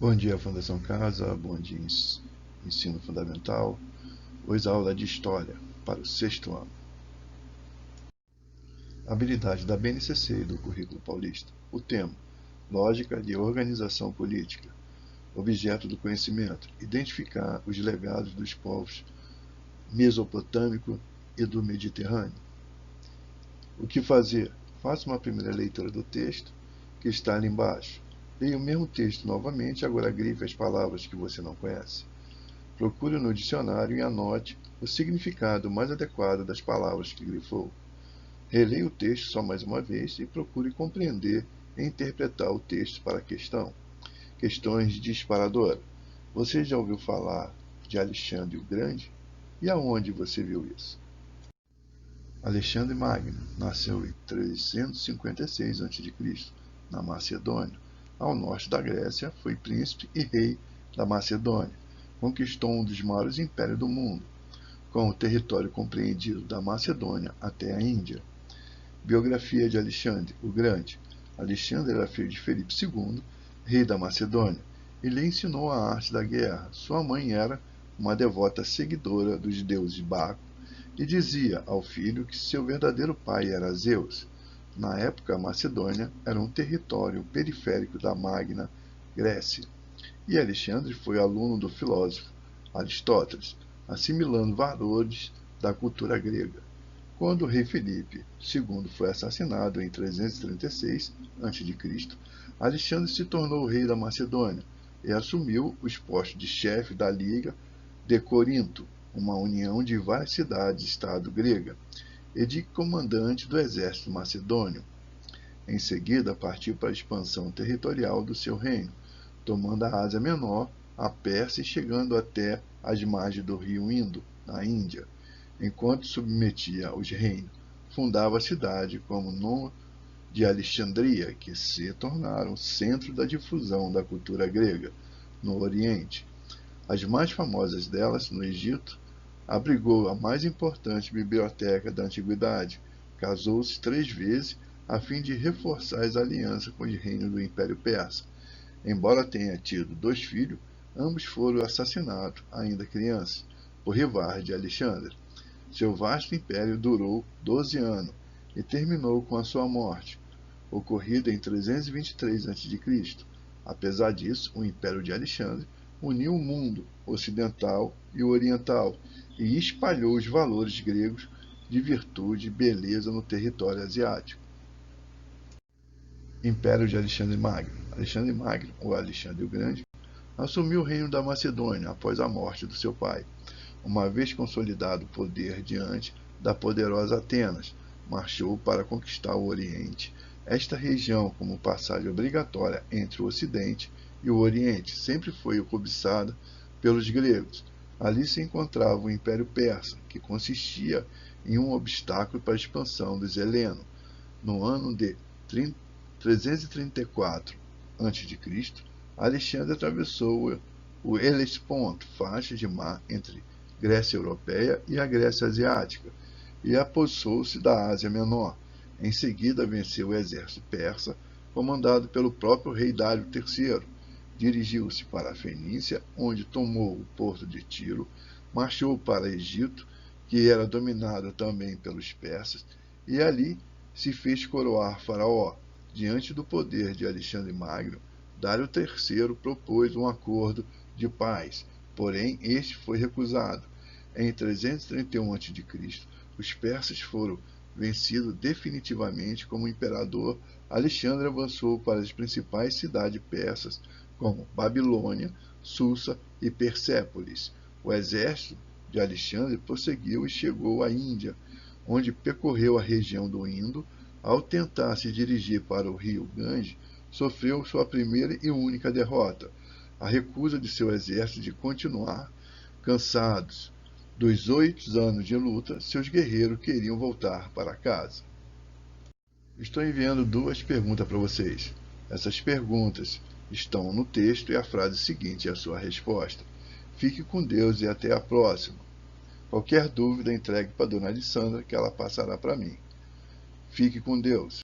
Bom dia, Fundação Casa, bom dia, Ensino Fundamental. Hoje aula de História, para o sexto ano. Habilidade da BNCC e do Currículo Paulista. O tema: Lógica de Organização Política. Objeto do conhecimento: identificar os legados dos povos mesopotâmico e do Mediterrâneo. O que fazer? Faça uma primeira leitura do texto, que está ali embaixo. Leia o mesmo texto novamente, agora grife as palavras que você não conhece. Procure no dicionário e anote o significado mais adequado das palavras que grifou. Releia o texto só mais uma vez e procure compreender e interpretar o texto para a questão. Questões de disparadora. Você já ouviu falar de Alexandre o Grande? E aonde você viu isso? Alexandre Magno nasceu em 356 a.C., na Macedônia. Ao norte da Grécia, foi príncipe e rei da Macedônia. Conquistou um dos maiores impérios do mundo, com o território compreendido da Macedônia até a Índia. Biografia de Alexandre o Grande. Alexandre era filho de Filipe II, rei da Macedônia, e lhe ensinou a arte da guerra. Sua mãe era uma devota seguidora dos deuses Baco e dizia ao filho que seu verdadeiro pai era Zeus. Na época, a Macedônia era um território periférico da Magna Grécia, e Alexandre foi aluno do filósofo Aristóteles, assimilando valores da cultura grega. Quando o rei Filipe II foi assassinado em 336 a.C., Alexandre se tornou rei da Macedônia e assumiu os postos de chefe da Liga de Corinto, uma união de várias cidades-estado grega, e de comandante do exército macedônio. Em seguida, partiu para a expansão territorial do seu reino, tomando a Ásia Menor, a Pérsia e chegando até as margens do rio Indo, na Índia. Enquanto submetia os reinos, fundava a cidade como nome de Alexandria, que se tornaram centro da difusão da cultura grega no Oriente. As mais famosas delas, no Egito, abrigou a mais importante biblioteca da antiguidade. Casou-se 3 vezes a fim de reforçar as alianças com os reinos do Império Persa. Embora tenha tido 2 filhos, ambos foram assassinados, ainda crianças, por rivais de Alexandre. Seu vasto império durou 12 anos e terminou com a sua morte, ocorrida em 323 a.C. Apesar disso, o Império de Alexandre uniu o mundo ocidental e o oriental e espalhou os valores gregos de virtude e beleza no território asiático. Império de Alexandre Magno. Alexandre Magno, ou Alexandre o Grande, assumiu o reino da Macedônia após a morte do seu pai. Uma vez consolidado o poder diante da poderosa Atenas, marchou para conquistar o Oriente. Esta região, como passagem obrigatória entre o Ocidente e o Oriente, sempre foi cobiçada pelos gregos. Ali se encontrava o Império Persa, que consistia em um obstáculo para a expansão dos helenos. No ano de 334 a.C., Alexandre atravessou o Helesponto, faixa de mar entre Grécia Europeia e a Grécia Asiática, e apossou-se da Ásia Menor. Em seguida, venceu o exército persa, comandado pelo próprio rei Dário III. Dirigiu-se para a Fenícia, onde tomou o porto de Tiro, marchou para Egito, que era dominado também pelos persas, e ali se fez coroar faraó. Diante do poder de Alexandre Magno, Dário III propôs um acordo de paz, porém este foi recusado. Em 331 a.C., os persas foram vencidos definitivamente. Como imperador, Alexandre avançou para as principais cidades persas, como Babilônia, Susa e Persépolis. O exército de Alexandre prosseguiu e chegou à Índia, onde percorreu a região do Indo. Ao tentar se dirigir para o rio Gange, sofreu sua primeira e única derrota, a recusa de seu exército de continuar. Cansados dos 8 anos de luta, seus guerreiros queriam voltar para casa. Estou enviando 2 perguntas para vocês. Essas perguntas estão no texto e a frase seguinte é a sua resposta. Fique com Deus e até a próxima. Qualquer dúvida, entregue para a dona Alessandra, que ela passará para mim. Fique com Deus.